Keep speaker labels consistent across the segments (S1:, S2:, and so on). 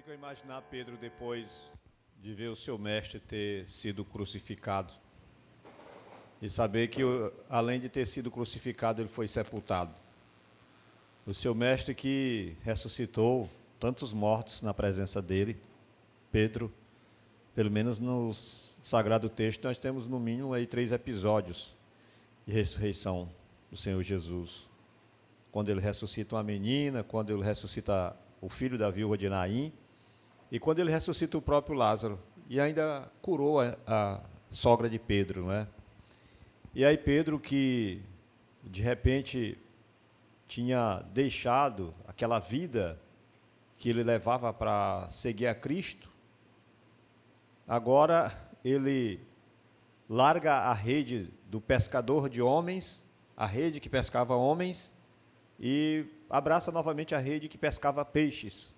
S1: fico a imaginar Pedro depois de ver o seu mestre ter sido crucificado e saber que, além de ter sido crucificado, ele foi sepultado. O seu mestre que ressuscitou tantos mortos na presença dele, Pedro, pelo menos no Sagrado Texto, nós temos no mínimo aí 3 episódios de ressurreição do Senhor Jesus. Quando ele ressuscita uma menina, quando ele ressuscita o filho da viúva de Naim, e quando ele ressuscita o próprio Lázaro, e ainda curou a sogra de Pedro, não é? E aí Pedro, que de repente tinha deixado aquela vida que ele levava para seguir a Cristo, agora ele larga a rede do pescador de homens, a rede que pescava homens, e abraça novamente a rede que pescava peixes,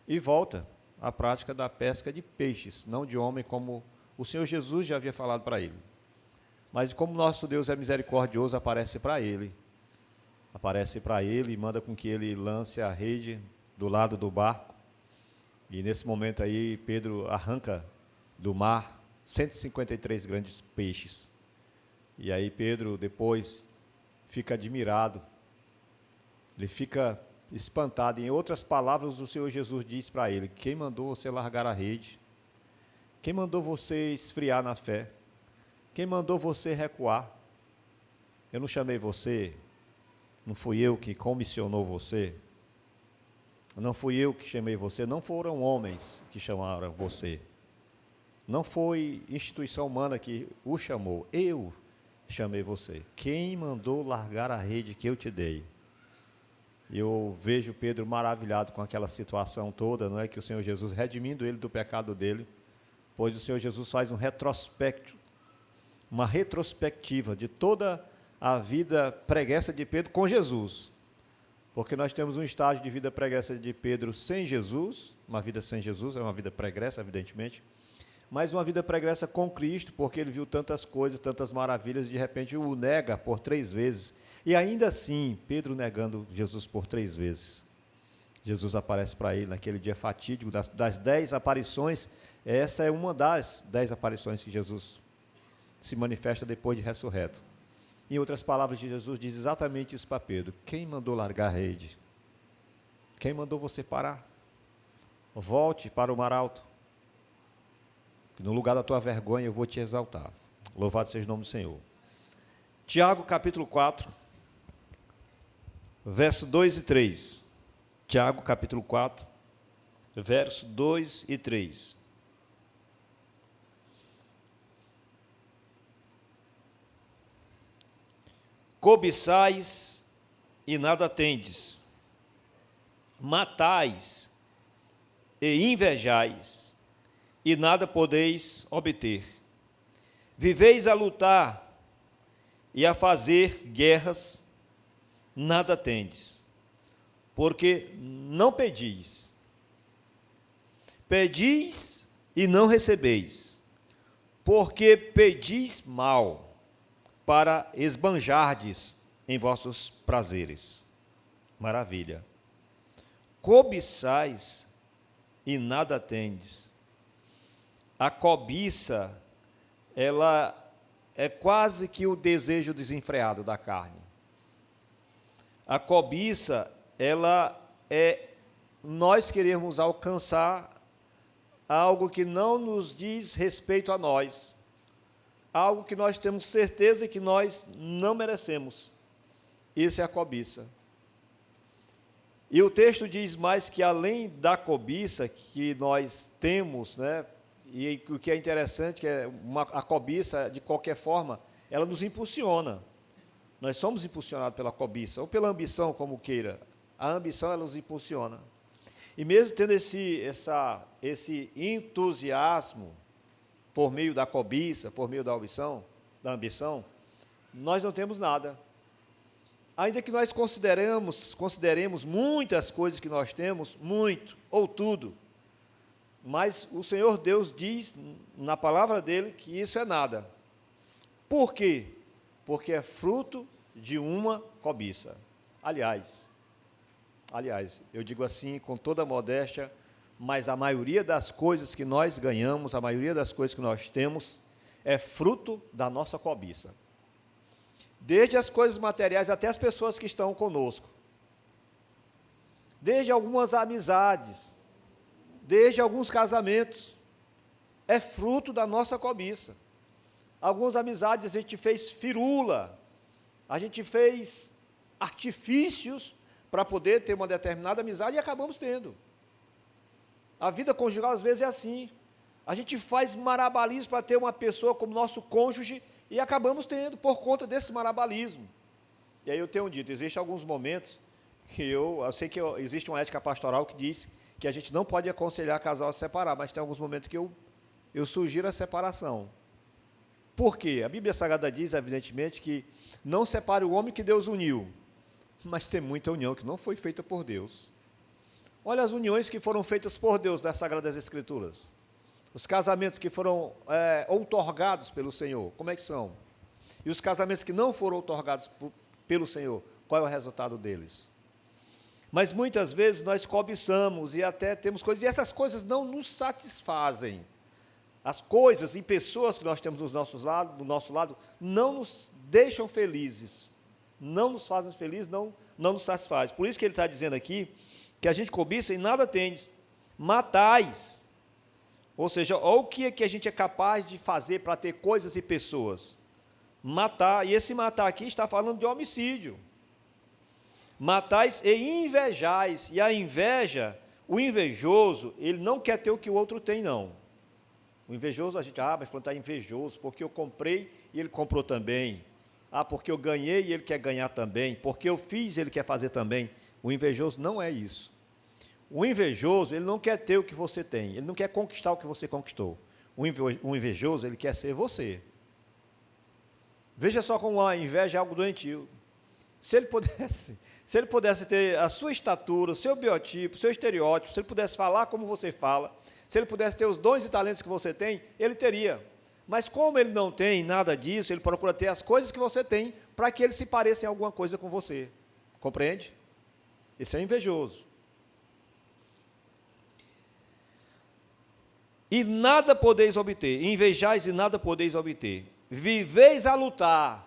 S1: e volta à prática da pesca de peixes, não de homem, como o Senhor Jesus já havia falado para ele. Mas como nosso Deus é misericordioso, aparece para ele e manda com que ele lance a rede do lado do barco, e nesse momento aí Pedro arranca do mar 153 grandes peixes, e aí Pedro depois fica admirado, ele fica espantado. Em outras palavras, o Senhor Jesus diz para ele: quem mandou você largar a rede? Quem mandou você esfriar na fé? Quem mandou você recuar? Eu não chamei você? Não fui eu que comissionou você? Não fui eu que chamei você? Não foram homens que chamaram você? Não foi instituição humana que o chamou? Eu chamei você. Quem mandou largar a rede que eu te dei? Eu vejo Pedro maravilhado com aquela situação toda, não é, que o Senhor Jesus, redimindo ele do pecado dele, pois o Senhor Jesus faz um retrospecto, uma retrospectiva de toda a vida pregressa de Pedro com Jesus, porque nós temos um estágio de vida pregressa de Pedro sem Jesus, uma vida sem Jesus é uma vida pregressa, evidentemente, mas uma vida pregressa com Cristo, porque ele viu tantas coisas, tantas maravilhas, e de repente o nega por 3 vezes, e ainda assim, Pedro negando Jesus por 3 vezes. Jesus aparece para ele naquele dia fatídico, das 10 aparições, essa é uma das 10 aparições que Jesus se manifesta depois de ressurreto. Em outras palavras, Jesus diz exatamente isso para Pedro: quem mandou largar a rede? Quem mandou você parar? Volte para o mar alto, que no lugar da tua vergonha eu vou te exaltar. Louvado seja o nome do Senhor. Tiago capítulo 4, verso 2 e 3. Tiago capítulo 4, verso 2 e 3. Cobiçais e nada tendes, matais e invejais, e nada podeis obter. Viveis a lutar e a fazer guerras, nada tendes, porque não pedis. Pedis e não recebeis, porque pedis mal, para esbanjardes em vossos prazeres. Maravilha. Cobiçais e nada tendes. A cobiça, ela é quase que o desejo desenfreado da carne. A cobiça, ela é nós queremos alcançar algo que não nos diz respeito a nós, algo que nós temos certeza que nós não merecemos. Isso é a cobiça. E o texto diz mais que, além da cobiça que nós temos, né, e o que é interessante, que é a cobiça, de qualquer forma, ela nos impulsiona. Nós somos impulsionados pela cobiça, ou pela ambição, como queira. A ambição, ela nos impulsiona. E mesmo tendo esse entusiasmo, por meio da cobiça, por meio da ambição, nós não temos nada. Ainda que nós consideremos muitas coisas que nós temos, muito, ou tudo, mas o Senhor Deus diz na palavra dele que isso é nada. Por quê? Porque é fruto de uma cobiça. Aliás, eu digo assim com toda a modéstia, mas a maioria das coisas que nós ganhamos, a maioria das coisas que nós temos, é fruto da nossa cobiça. Desde as coisas materiais até as pessoas que estão conosco. Desde algumas amizades, desde alguns casamentos, é fruto da nossa cobiça. Algumas amizades a gente fez firula, a gente fez artifícios para poder ter uma determinada amizade e acabamos tendo. A vida conjugal às vezes é assim. A gente faz marabalismo para ter uma pessoa como nosso cônjuge e acabamos tendo por conta desse marabalismo. E aí eu tenho dito, existem alguns momentos que eu sei que existe uma ética pastoral que diz que a gente não pode aconselhar casal a se separar, mas tem alguns momentos que eu sugiro a separação. Por quê? A Bíblia Sagrada diz, evidentemente, que não separe o homem que Deus uniu, mas tem muita união que não foi feita por Deus. Olha as uniões que foram feitas por Deus nas Sagradas Escrituras. Os casamentos que foram outorgados pelo Senhor, como é que são? E os casamentos que não foram outorgados pelo Senhor, qual é o resultado deles? Mas muitas vezes nós cobiçamos e até temos coisas, e essas coisas não nos satisfazem. As coisas e pessoas que nós temos do nosso lado não nos deixam felizes, não nos fazem felizes, não nos satisfaz. Por isso que ele está dizendo aqui que a gente cobiça e nada tendes, matais. Ou seja, olha o que a gente é capaz de fazer para ter coisas e pessoas. Matar, e esse matar aqui está falando de homicídio. Matais e invejais, e a inveja, o invejoso, ele não quer ter o que o outro tem, não. O invejoso, a gente, mas falando está invejoso, porque eu comprei e ele comprou também. Porque eu ganhei e ele quer ganhar também. Porque eu fiz e ele quer fazer também. O invejoso não é isso. O invejoso, ele não quer ter o que você tem, ele não quer conquistar o que você conquistou. O invejoso, ele quer ser você. Veja só como a inveja é algo doentio. Se ele pudesse ter a sua estatura, o seu biotipo, o seu estereótipo, se ele pudesse falar como você fala, se ele pudesse ter os dons e talentos que você tem, ele teria. Mas como ele não tem nada disso, ele procura ter as coisas que você tem, para que ele se pareça em alguma coisa com você. Compreende? Esse é invejoso. E nada podeis obter, invejais e nada podeis obter. Viveis a lutar.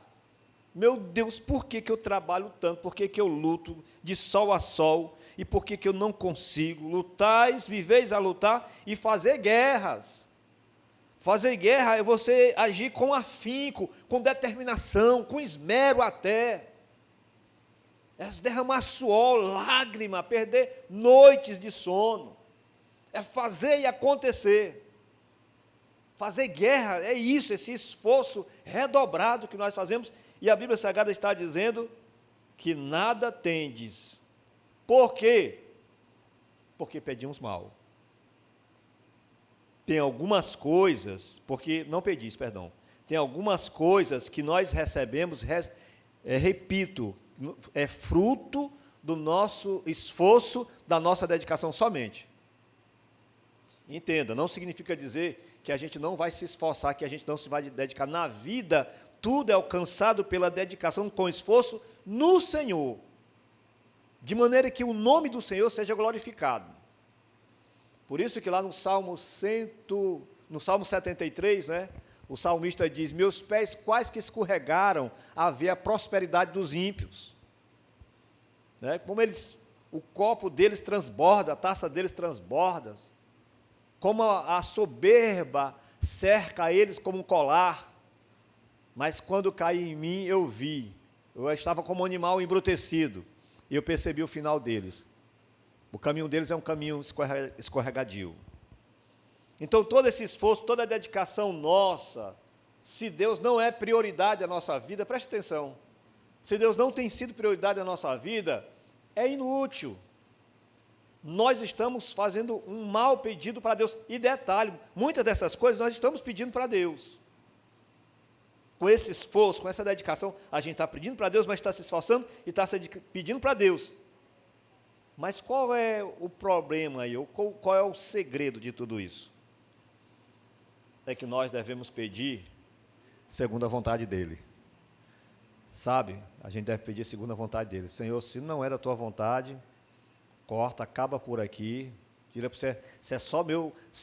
S1: Meu Deus, por que eu trabalho tanto? Por que eu luto de sol a sol? E por que eu não consigo? Lutais, viveis a lutar e fazer guerras. Fazer guerra é você agir com afinco, com determinação, com esmero até. É derramar suor, lágrima, perder noites de sono. É fazer e acontecer. Fazer guerra é isso, esse esforço redobrado que nós fazemos. E a Bíblia Sagrada está dizendo que nada tendes. Por quê? Porque pedimos mal. Tem algumas coisas, porque não pedis, perdão. Tem algumas coisas que nós recebemos, repito, é fruto do nosso esforço, da nossa dedicação somente. Entenda, não significa dizer que a gente não vai se esforçar, que a gente não se vai dedicar. Na vida, tudo é alcançado pela dedicação com esforço no Senhor, de maneira que o nome do Senhor seja glorificado. Por isso que lá no Salmo 73, né, o salmista diz, meus pés quase que escorregaram a ver a prosperidade dos ímpios. Né, como o copo deles transborda, a taça deles transborda, como a soberba cerca eles como um colar, mas quando caiu em mim eu vi, eu estava como um animal embrutecido, e eu percebi o final deles. O caminho deles é um caminho escorregadio. Então todo esse esforço, toda a dedicação nossa, se Deus não é prioridade da nossa vida, preste atenção, se Deus não tem sido prioridade da nossa vida, é inútil. Nós estamos fazendo um mau pedido para Deus. E detalhe, muitas dessas coisas nós estamos pedindo para Deus. Com esse esforço, com essa dedicação, a gente está pedindo para Deus, mas está se esforçando e está pedindo para Deus. Mas qual é o problema aí? Qual é o segredo de tudo isso? É que nós devemos pedir segundo a vontade dEle. Sabe? A gente deve pedir segundo a vontade dEle. Senhor, se não é da Tua vontade, corta, acaba por aqui, Tira para você, se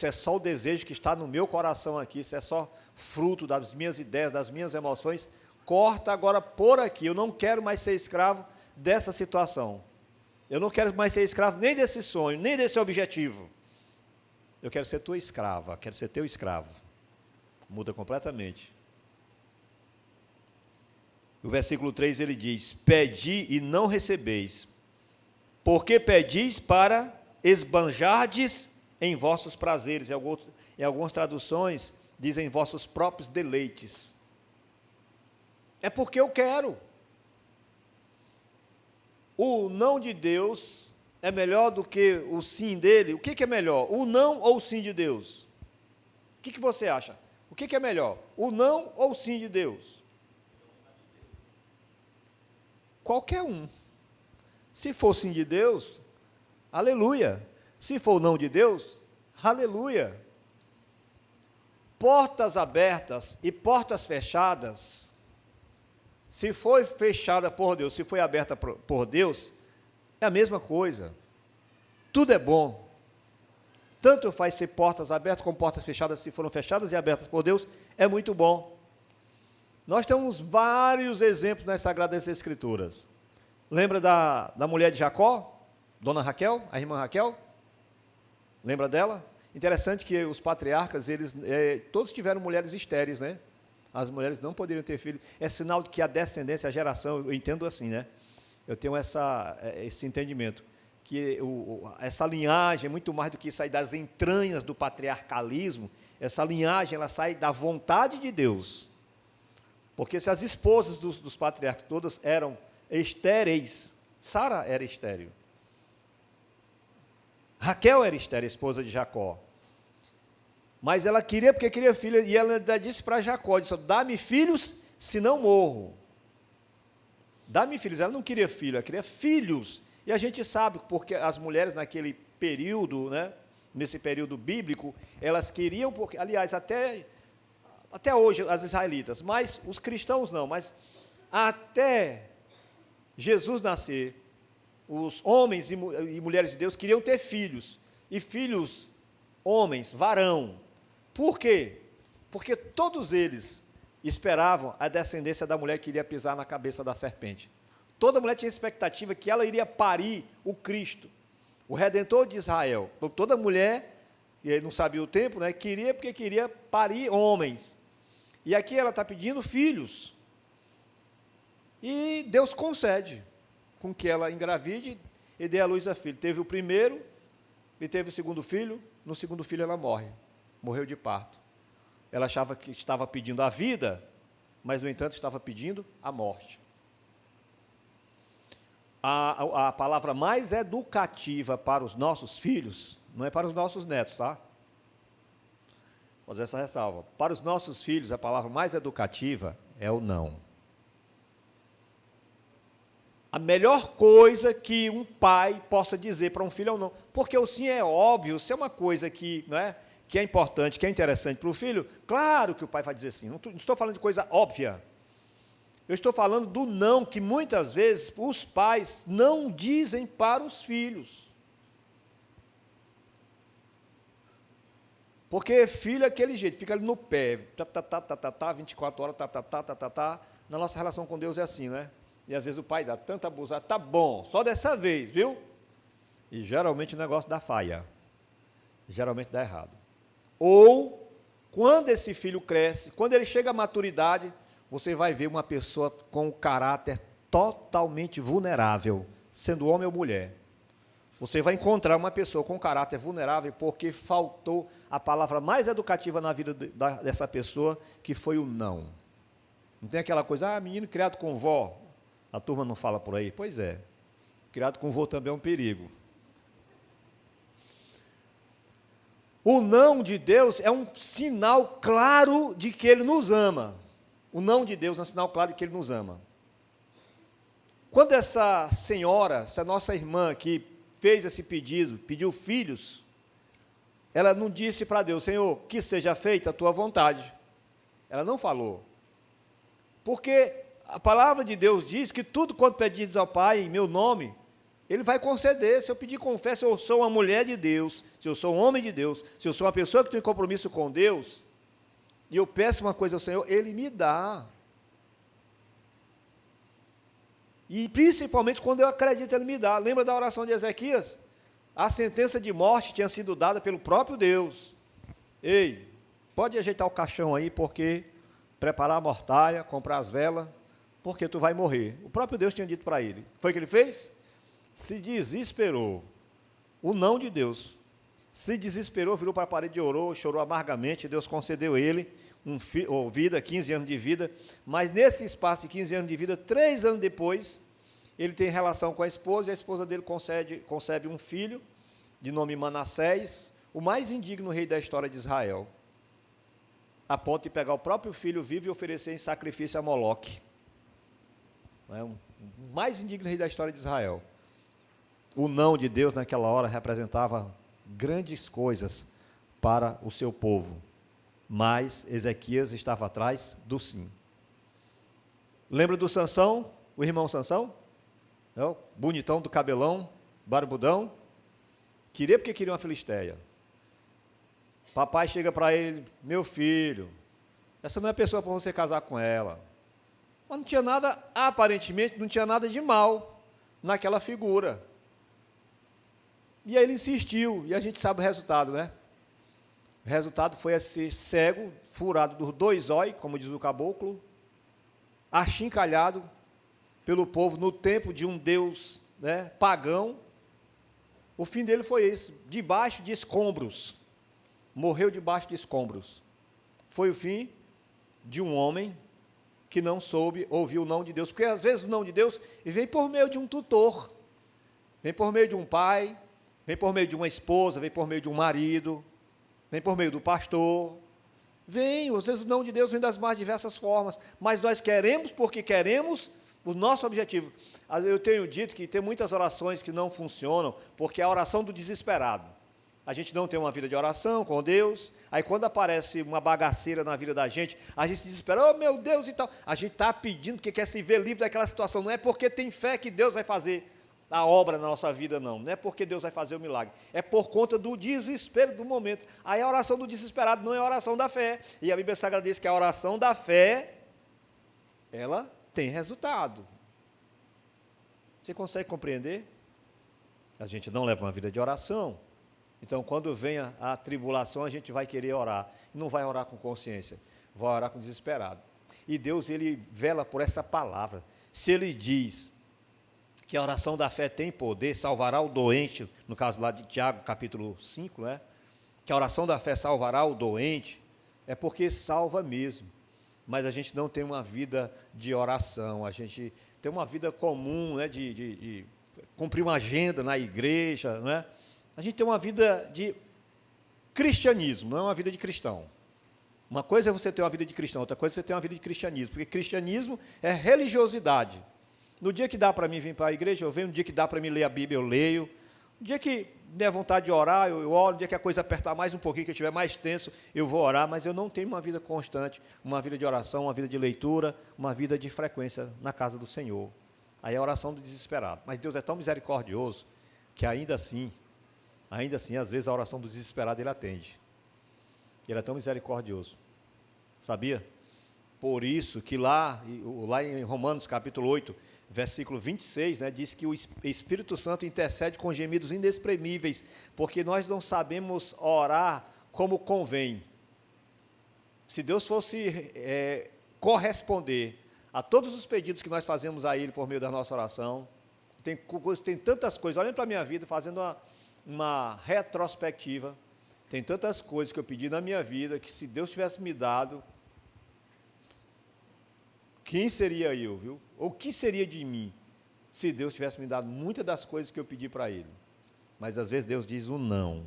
S1: é só o desejo que está no meu coração aqui, se é só fruto das minhas ideias, das minhas emoções, corta agora por aqui. Eu não quero mais ser escravo dessa situação. Eu não quero mais ser escravo nem desse sonho, nem desse objetivo. Eu quero ser tua escrava, quero ser teu escravo. Muda completamente. No versículo 3 ele diz: pedi e não recebeis, porque pedis para esbanjardes em vossos prazeres. Em algumas traduções dizem vossos próprios deleites. É porque eu quero. O não de Deus é melhor do que o sim dele? O que é melhor, o não ou o sim de Deus? O que você acha? O que é melhor, o não ou o sim de Deus? Qualquer um. Se for sim de Deus, aleluia. Se for não de Deus, aleluia. Portas abertas e portas fechadas, se foi fechada por Deus, se foi aberta por Deus, é a mesma coisa. Tudo é bom. Tanto faz ser portas abertas como portas fechadas, se foram fechadas e abertas por Deus, é muito bom. Nós temos vários exemplos nas Sagradas Escrituras. Lembra da mulher de Jacó? Dona Raquel, a irmã Raquel? Lembra dela? Interessante que os patriarcas, eles todos tiveram mulheres estéreis, né? As mulheres não poderiam ter filhos. É sinal de que a descendência, a geração, eu entendo assim, né? Eu tenho esse entendimento, que essa linhagem é muito mais do que sair das entranhas do patriarcalismo. Essa linhagem, ela sai da vontade de Deus. Porque se as esposas dos patriarcas todas eram estéreis, Sara era estéril, Raquel era estéril, esposa de Jacó, mas ela queria, porque queria filha, e ela disse para Jacó, disse: dá-me filhos, senão morro. Dá-me filhos. Ela não queria filho, ela queria filhos. E a gente sabe, porque as mulheres naquele período, né, nesse período bíblico, elas queriam, porque, aliás, até hoje as israelitas, mas os cristãos não, mas até Jesus nascer, os homens e mulheres de Deus queriam ter filhos, e filhos homens, varão. Por quê? Porque todos eles esperavam a descendência da mulher que iria pisar na cabeça da serpente. Toda mulher tinha expectativa que ela iria parir o Cristo, o Redentor de Israel. Toda mulher, e não sabia o tempo, né, queria, porque queria parir homens. E aqui ela está pedindo filhos. E Deus concede com que ela engravide e dê à luz a filho. Teve o primeiro e teve o segundo filho. No segundo filho ela morreu de parto. Ela achava que estava pedindo a vida, mas, no entanto, estava pedindo a morte. A palavra mais educativa para os nossos filhos, não é para os nossos netos, tá? Vou fazer essa ressalva. Para os nossos filhos, a palavra mais educativa é o não. A melhor coisa que um pai possa dizer para um filho é o não. Porque o sim é óbvio, se é uma coisa que, não é, que é importante, que é interessante para o filho, claro que o pai vai dizer sim. Não estou falando de coisa óbvia. Eu estou falando do não, que muitas vezes os pais não dizem para os filhos. Porque filho é aquele jeito, fica ali no pé, 24 horas, Na nossa relação com Deus é assim, né? E às vezes o pai dá tanta abusada, tá bom, só dessa vez, viu? E geralmente o negócio dá falha. Geralmente dá errado. Ou, quando esse filho cresce, quando ele chega à maturidade, você vai ver uma pessoa com um caráter totalmente vulnerável, sendo homem ou mulher. Você vai encontrar uma pessoa com um caráter vulnerável porque faltou a palavra mais educativa na vida dessa pessoa, que foi o não. Não tem aquela coisa, menino criado com vó. A turma não fala por aí? Pois é. Criado com vô também é um perigo. O não de Deus é um sinal claro de que Ele nos ama. O não de Deus é um sinal claro de que Ele nos ama. Quando essa senhora, essa nossa irmã que fez esse pedido, pediu filhos, ela não disse para Deus: Senhor, que seja feita a tua vontade. Ela não falou. Porque a palavra de Deus diz que tudo quanto pedires ao Pai em meu nome, Ele vai conceder. Se eu pedir com fé, se eu sou uma mulher de Deus, se eu sou um homem de Deus, se eu sou uma pessoa que tem compromisso com Deus, e eu peço uma coisa ao Senhor, Ele me dá. E principalmente quando eu acredito, Ele me dá. Lembra da oração de Ezequias? A sentença de morte tinha sido dada pelo próprio Deus. Ei, pode ajeitar o caixão aí, porque preparar a mortalha, comprar as velas, porque tu vai morrer. O próprio Deus tinha dito para ele. Foi o que ele fez? Se desesperou. O não de Deus. Se desesperou, virou para a parede e orou, chorou amargamente. Deus concedeu ele vida, 15 anos de vida. Mas nesse espaço de 15 anos de vida, 3 anos depois, ele tem relação com a esposa, e a esposa dele concebe um filho, de nome Manassés, o mais indigno rei da história de Israel, a ponto de pegar o próprio filho vivo e oferecer em sacrifício a Moloque. O mais indigno rei da história de Israel. O não de Deus naquela hora representava grandes coisas para o seu povo, mas Ezequias estava atrás do sim. Lembra do Sansão, o irmão Sansão? Bonitão do cabelão, barbudão, queria porque queria uma filisteia. Papai chega para ele: meu filho, essa não é pessoa para você casar com ela. Mas não tinha nada, aparentemente, não tinha nada de mal naquela figura. E aí ele insistiu, e a gente sabe o resultado, né? O resultado foi esse cego, furado dos 2 olhos, como diz o caboclo, achincalhado pelo povo no tempo de um Deus, né, pagão. O fim dele foi esse, debaixo de escombros. Morreu debaixo de escombros. Foi o fim de um homem que não soube ouvir o não de Deus, porque às vezes o não de Deus vem por meio de um tutor, vem por meio de um pai, vem por meio de uma esposa, vem por meio de um marido, vem por meio do pastor, vem, às vezes o não de Deus vem das mais diversas formas, mas nós queremos porque queremos o nosso objetivo. Eu tenho dito que tem muitas orações que não funcionam, porque é a oração do desesperado. A gente não tem uma vida de oração com Deus, aí quando aparece uma bagaceira na vida da gente, a gente se desespera: oh meu Deus e tal. A gente está pedindo porque quer se ver livre daquela situação, não é porque tem fé que Deus vai fazer a obra na nossa vida, não é porque Deus vai fazer o milagre, é por conta do desespero do momento. Aí a oração do desesperado não é a oração da fé, e a Bíblia Sagrada diz que a oração da fé, ela tem resultado. Você consegue compreender? A gente não leva uma vida de oração, então quando vem a tribulação, a gente vai querer orar, não vai orar com consciência, vai orar com desesperado. E Deus, Ele vela por essa palavra. Se Ele diz que a oração da fé tem poder, salvará o doente, no caso lá de Tiago, capítulo 5, né? Que a oração da fé salvará o doente, é porque salva mesmo. Mas a gente não tem uma vida de oração, a gente tem uma vida comum, né, de cumprir uma agenda na igreja, né? A gente tem uma vida de cristianismo, não é uma vida de cristão. Uma coisa é você ter uma vida de cristão, outra coisa é você ter uma vida de cristianismo, porque cristianismo é religiosidade. No dia que dá para mim vir para a igreja, eu venho. No dia que dá para mim ler a Bíblia, eu leio. No dia que der vontade de orar, eu oro. No dia que a coisa apertar mais um pouquinho, que eu estiver mais tenso, eu vou orar. Mas eu não tenho uma vida constante, uma vida de oração, uma vida de leitura, uma vida de frequência na casa do Senhor. Aí é a oração do desesperado. Mas Deus é tão misericordioso que ainda assim, às vezes a oração do desesperado Ele atende. Ele é tão misericordioso. Sabia? Por isso que lá em Romanos capítulo 8, versículo 26, né, diz que o Espírito Santo intercede com gemidos inexprimíveis, porque nós não sabemos orar como convém. Se Deus fosse corresponder a todos os pedidos que nós fazemos a Ele por meio da nossa oração, tem tantas coisas, olhem para a minha vida, fazendo uma retrospectiva, tem tantas coisas que eu pedi na minha vida, que se Deus tivesse me dado, quem seria eu, viu? Ou o que seria de mim, se Deus tivesse me dado muitas das coisas que eu pedi para Ele? Mas às vezes Deus diz o não.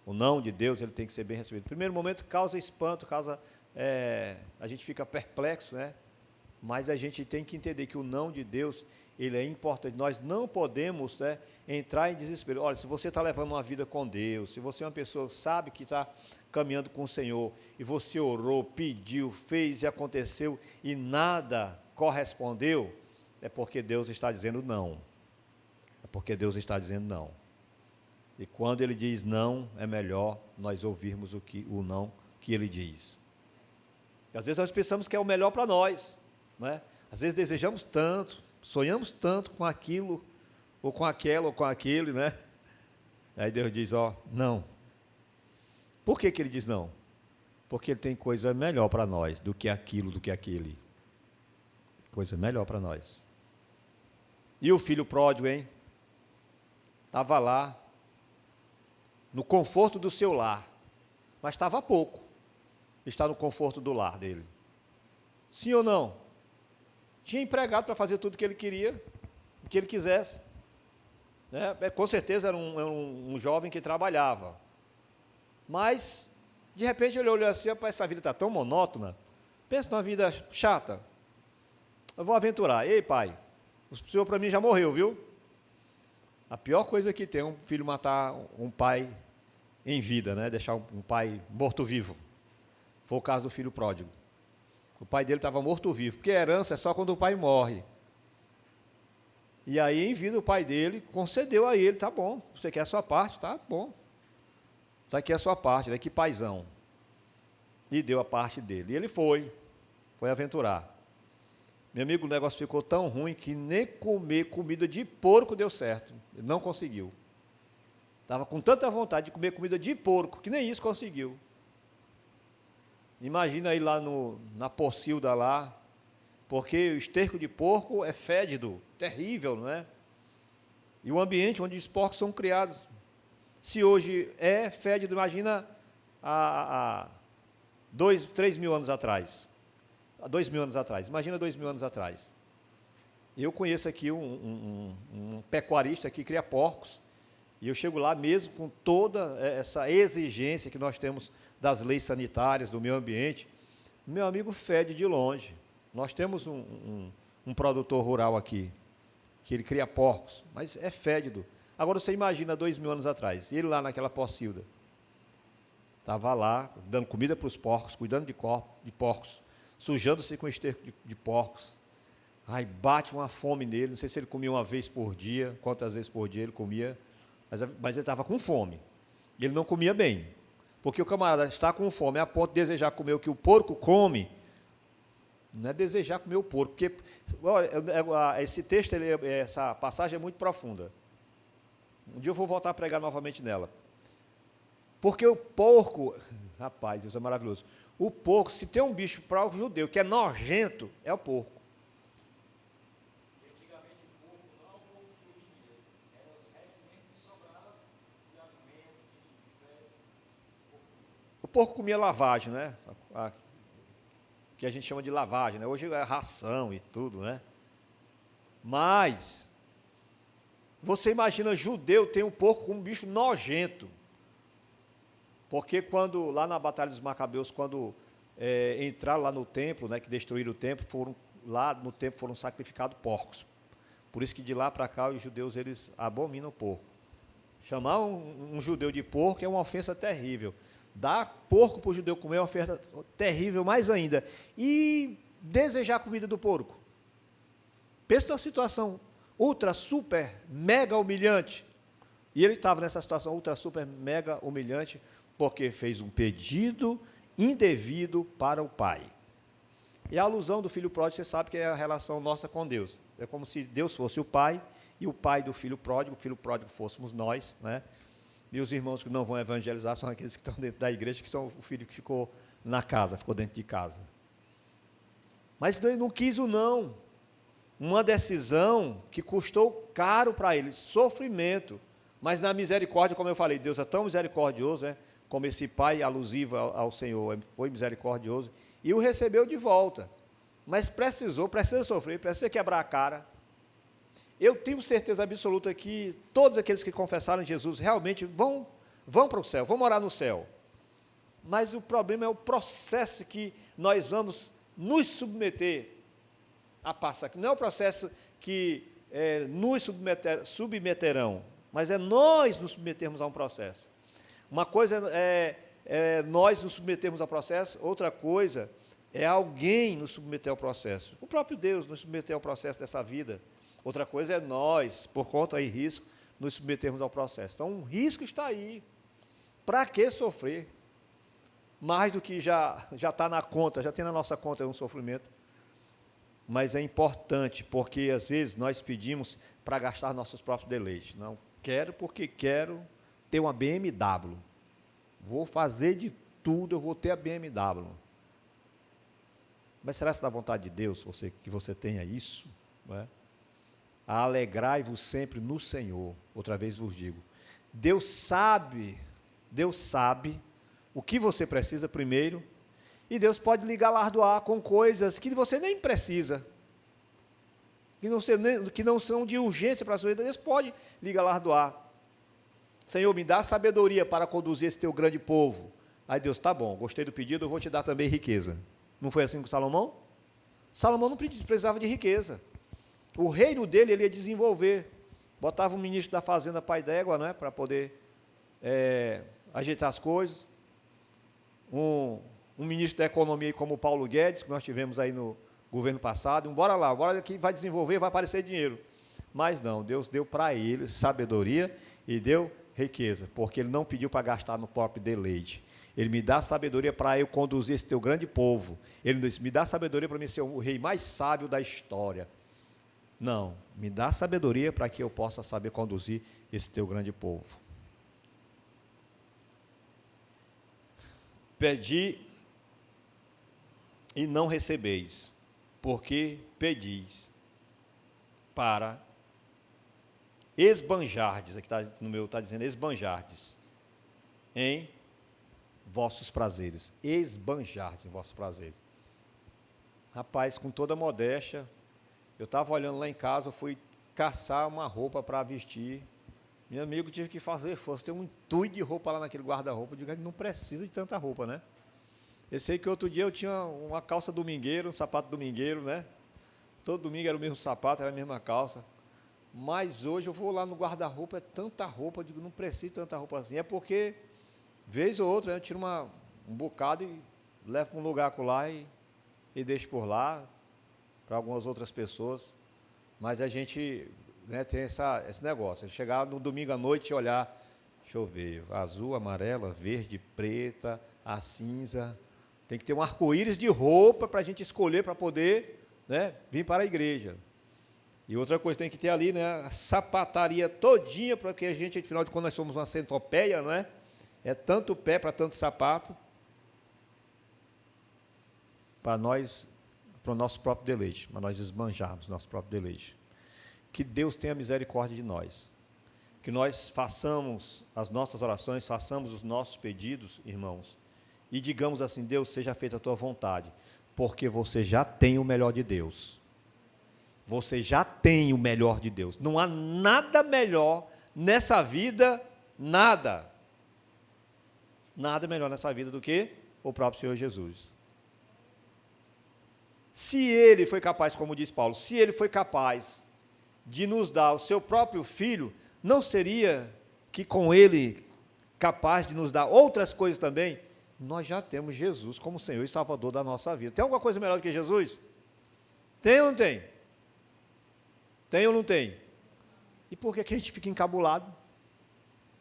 S1: O não de Deus, ele tem que ser bem recebido. No primeiro momento causa espanto, a gente fica perplexo, né? Mas a gente tem que entender que o não de Deus, ele é importante. Nós não podemos, né, entrar em desespero. Olha, se você está levando uma vida com Deus, se você é uma pessoa que sabe que está caminhando com o Senhor, e você orou, pediu, fez e aconteceu, e nada correspondeu, é porque Deus está dizendo não. porque Deus está dizendo não. E quando Ele diz não, é melhor nós ouvirmos o não que Ele diz. E às vezes nós pensamos que é o melhor para nós, não é? Às vezes desejamos tanto, sonhamos tanto com aquilo, ou com aquela, ou com aquele, né? Aí Deus diz, não. Por que Ele diz não? Porque Ele tem coisa melhor para nós do que aquilo, do que aquele. Coisa melhor para nós. E o filho pródigo, hein? Estava lá, no conforto do seu lar, mas estava pouco. Está no conforto do lar dele. Sim ou não? Tinha empregado para fazer tudo o que ele queria, o que ele quisesse. Com certeza era um jovem que trabalhava. Mas, de repente, ele olhou assim, rapaz, essa vida está tão monótona. Pensa numa vida chata. Eu vou aventurar. Ei, pai, o senhor para mim já morreu, viu? A pior coisa que tem é um filho matar um pai em vida, né? Deixar um pai morto-vivo. Foi o caso do filho pródigo. O pai dele estava morto-vivo, porque a herança é só quando o pai morre. E aí, em vida, o pai dele concedeu a ele, tá bom, você quer a sua parte? Tá bom. Está aqui a sua parte, daqui paizão. E deu a parte dele. E ele foi aventurar. Meu amigo, o negócio ficou tão ruim que nem comer comida de porco deu certo. Ele não conseguiu. Estava com tanta vontade de comer comida de porco, que nem isso conseguiu. Imagina aí lá na Pocilda lá, porque o esterco de porco é fédido, terrível, não é? E o ambiente onde os porcos são criados, se hoje é fédido, imagina há 3 mil anos atrás. Há 2 mil anos atrás, imagina 2 mil anos atrás. Eu conheço aqui um pecuarista que cria porcos, e eu chego lá mesmo com toda essa exigência que nós temos das leis sanitárias, do meio ambiente. Meu amigo fede de longe. Nós temos um produtor rural aqui, que ele cria porcos, mas é fédido. Agora você imagina 2 mil anos atrás, ele lá naquela Pocilda, estava lá, dando comida para os porcos, cuidando de porcos, sujando-se com esterco de porcos. Aí bate uma fome nele, não sei se ele comia uma vez por dia, quantas vezes por dia ele comia, mas ele estava com fome. E ele não comia bem, porque o camarada está com fome a ponto de desejar comer o que o porco come. Não é desejar comer o porco, porque olha, esse texto, essa passagem é muito profunda. Um dia eu vou voltar a pregar novamente nela. Porque o porco, rapaz, isso é maravilhoso. O porco, se tem um bicho para o judeu que é nojento, é o porco. Antigamente o porco não é o porco que comia, eram os restos que sobravam de alimento, de fezes. O porco comia lavagem, né? Que a gente chama de lavagem, né? Hoje é ração e tudo, né? Mas você imagina, judeu tem um porco com um bicho nojento. Porque quando, lá na Batalha dos Macabeus, quando entraram lá no templo, né, que destruíram o templo, lá no templo foram sacrificados porcos. Por isso que de lá para cá os judeus, eles abominam o porco. Chamar um judeu de porco é uma ofensa terrível. Dar porco para o judeu comer é uma ofensa terrível mais ainda. E desejar a comida do porco. Pensa numa situação ultra, super, mega humilhante. E ele estava nessa situação ultra, super, mega humilhante, porque fez um pedido indevido para o pai. E a alusão do filho pródigo, você sabe que é a relação nossa com Deus. É como se Deus fosse o pai, e o pai do filho pródigo fôssemos nós, né? E os irmãos que não vão evangelizar são aqueles que estão dentro da igreja, que são o filho que ficou na casa, ficou dentro de casa. Mas ele não quis o não. Uma decisão que custou caro para ele, sofrimento. Mas na misericórdia, como eu falei, Deus é tão misericordioso, né? Como esse pai alusivo ao Senhor foi misericordioso, e o recebeu de volta. Mas precisa sofrer, precisa quebrar a cara. Eu tenho certeza absoluta que todos aqueles que confessaram Jesus realmente vão para o céu, vão morar no céu. Mas o problema é o processo que nós vamos nos submeter a passar. Não é o processo que nos submeterão, mas é nós nos submetermos a um processo. Uma coisa é nós nos submetermos ao processo, outra coisa é alguém nos submeter ao processo. O próprio Deus nos submeter ao processo dessa vida. Outra coisa é nós, por conta de risco, nos submetermos ao processo. Então, o risco está aí. Para que sofrer? Mais do que já está na conta, já tem na nossa conta um sofrimento. Mas é importante, porque às vezes nós pedimos para gastar nossos próprios deleites. Não, quero porque quero ter uma BMW. Vou fazer de tudo, eu vou ter a BMW. Mas será que é da vontade de Deus que você tenha isso? Não é? Alegrai-vos sempre no Senhor. Outra vez vos digo. Deus sabe o que você precisa primeiro, e Deus pode lhe galardoar com coisas que você nem precisa, que não são de urgência para a sua vida. Deus pode lhe galardoar. Senhor, me dá sabedoria para conduzir esse teu grande povo. Aí Deus, tá bom, gostei do pedido, eu vou te dar também riqueza. Não foi assim com Salomão? Salomão não precisava de riqueza. O reino dele, ele ia desenvolver. Botava um ministro da fazenda, pai d'égua, né, para poder ajeitar as coisas. Um ministro da economia como o Paulo Guedes, que nós tivemos aí no governo passado. Bora que vai desenvolver, vai aparecer dinheiro. Mas não, Deus deu para ele sabedoria e deu riqueza, porque ele não pediu para gastar no próprio deleite. Ele me dá sabedoria para eu conduzir esse teu grande povo. Ele disse, me dá sabedoria para mim ser o rei mais sábio da história. Não, me dá sabedoria para que eu possa saber conduzir esse teu grande povo. Pedi e não recebeis, porque pedis para esbanjardes, aqui no meu está dizendo esbanjardes, em vossos prazeres, esbanjardes em vossos prazeres. Rapaz, com toda modéstia, eu estava olhando lá em casa, eu fui caçar uma roupa para vestir. Meu amigo, tive que fazer força, tem um entulho de roupa lá naquele guarda-roupa. Eu digo, ele não precisa de tanta roupa, né? Eu sei que outro dia eu tinha uma calça domingueiro, um sapato domingueiro, né? Todo domingo era o mesmo sapato, era a mesma calça. Mas hoje eu vou lá no guarda-roupa, é tanta roupa, eu digo, não preciso de tanta roupa assim. É porque, vez ou outra, eu tiro um bocado e levo para um lugar lá e deixo por lá, para algumas outras pessoas. Mas a gente, né, tem esse negócio, chegar no domingo à noite e olhar, deixa eu ver, azul, amarela, verde, preta, a cinza. Tem que ter um arco-íris de roupa para a gente escolher para poder, né, vir para a igreja. E outra coisa, tem que ter ali, né, a sapataria todinha, para que a gente, afinal de contas, nós somos uma centopeia, não é? É tanto pé para tanto sapato, para o nosso próprio deleite, para nós esbanjarmos nosso próprio deleite. Que Deus tenha misericórdia de nós. Que nós façamos as nossas orações, façamos os nossos pedidos, irmãos, e digamos assim, Deus, seja feita a tua vontade, porque você já tem o melhor de Deus. Você já tem o melhor de Deus. Não há nada melhor nessa vida, nada melhor nessa vida do que o próprio Senhor Jesus. Se Ele foi capaz, como diz Paulo, se Ele foi capaz de nos dar o seu próprio Filho, não seria que com Ele capaz de nos dar outras coisas também? Nós já temos Jesus como Senhor e Salvador da nossa vida. Tem alguma coisa melhor do que Jesus? Tem ou não tem? Tem ou não tem? E por que a gente fica encabulado?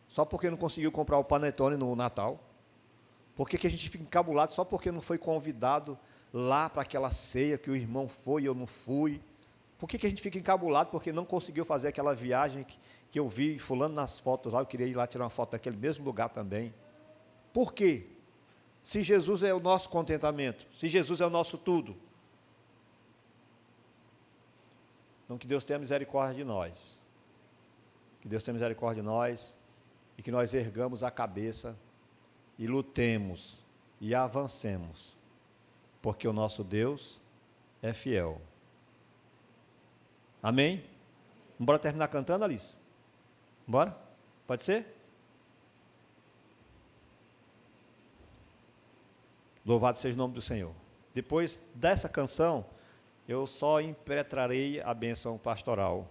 S1: Só porque não conseguiu comprar o panetone no Natal? Por que a gente fica encabulado só porque não foi convidado lá para aquela ceia que o irmão foi e eu não fui? Por que a gente fica encabulado porque não conseguiu fazer aquela viagem que eu vi fulano nas fotos lá, eu queria ir lá tirar uma foto daquele mesmo lugar também? Por quê? Se Jesus é o nosso contentamento, se Jesus é o nosso tudo. Então, que Deus tenha misericórdia de nós. Que Deus tenha misericórdia de nós e que nós ergamos a cabeça e lutemos e avancemos, porque o nosso Deus é fiel. Amém? Bora terminar cantando, Alice? Bora? Pode ser? Louvado seja o nome do Senhor. Depois dessa canção, eu só impetrarei a bênção pastoral.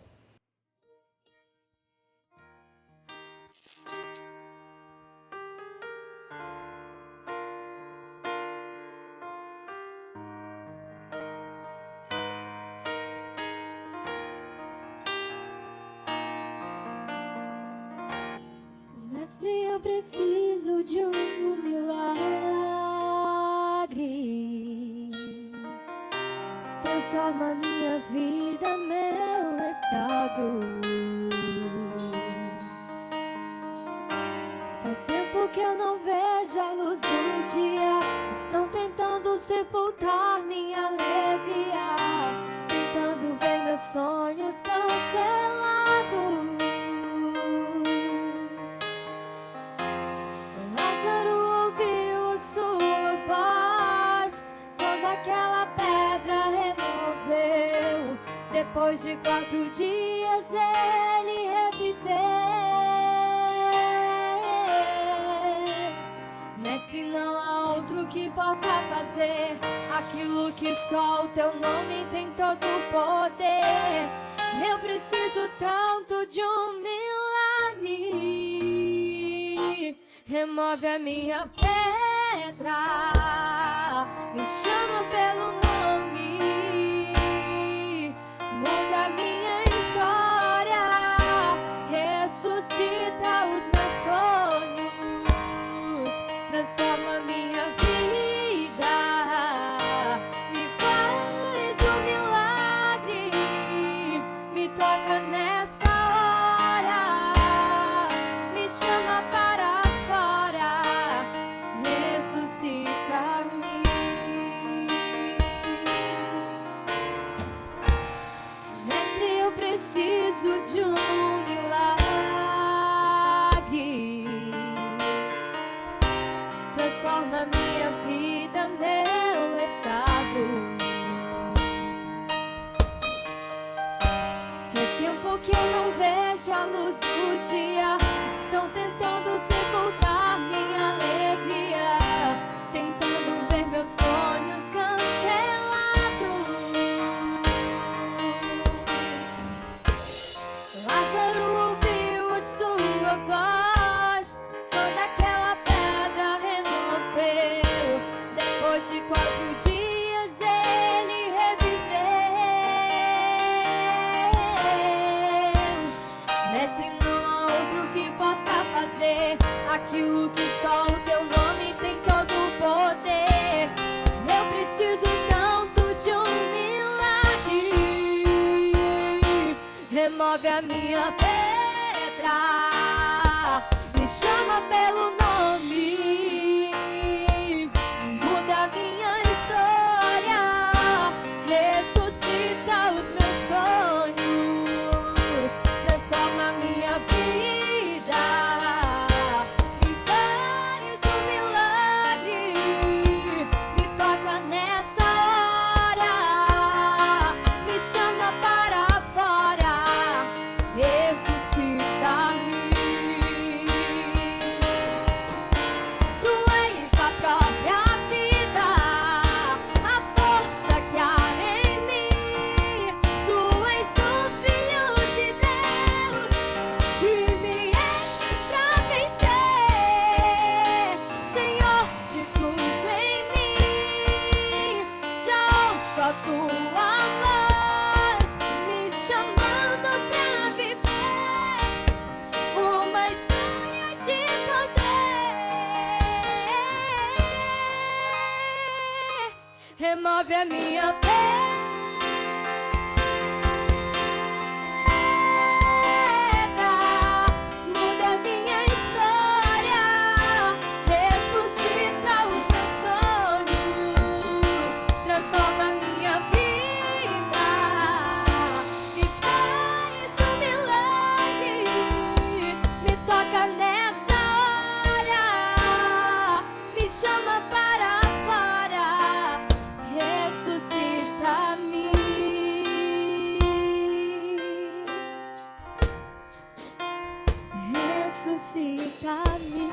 S2: Mestre, eu preciso de um milagre. Transforma minha vida, meu estado. Faz tempo que eu não vejo a luz do dia. Estão tentando sepultar minha alegria, tentando ver meus sonhos cancelados. Lázaro ouviu a sua voz quando aquela pedra removeu. Depois de 4 dias ele reviveu. Mestre, não há outro que possa fazer aquilo que só o teu nome tem todo o poder. Eu preciso tanto de um milagre. Remove a minha pedra, me chama pelo nome, muda a minha história, ressuscita os meus sonhos, transforma minha vida, me faz um milagre, me toca nessa hora, me chama para fora, ressuscita-me. Mestre, eu preciso de um milagre. Transforma minha vida, meu estado. Faz tempo que eu não vejo a luz do dia. Estão tentando sepultar minha alegria, tentando ver meus sonhos cancelados. Lázaro ouviu a sua voz quando aquela pedra removeu. Depois de 4 dias ele reviveu. Mestre, não há outro que possa fazer aquilo que só o teu nome tem todo o poder. Eu preciso tanto de um milagre. Remove a minha pedra, me chama pelo nome, muda a minha história, ressuscita os meus sonhos, transforma a minha vida, me faz um milagre, me toca nessa hora, me chama para fora, ressuscita-me. Tu és a própria vida, a força que há em mim. Tu és o Filho de Deus que me enches pra vencer. Senhor de tudo em mim, já ouço a tua voz me chamando pra viver uma história de poder. Remove a minha pedra, muda a minha história, ressuscita os meus sonhos, transforma a minha vida, me faz um milagre, me toca nessa hora, me chama para fora, ressuscita-me. Ressuscita-me.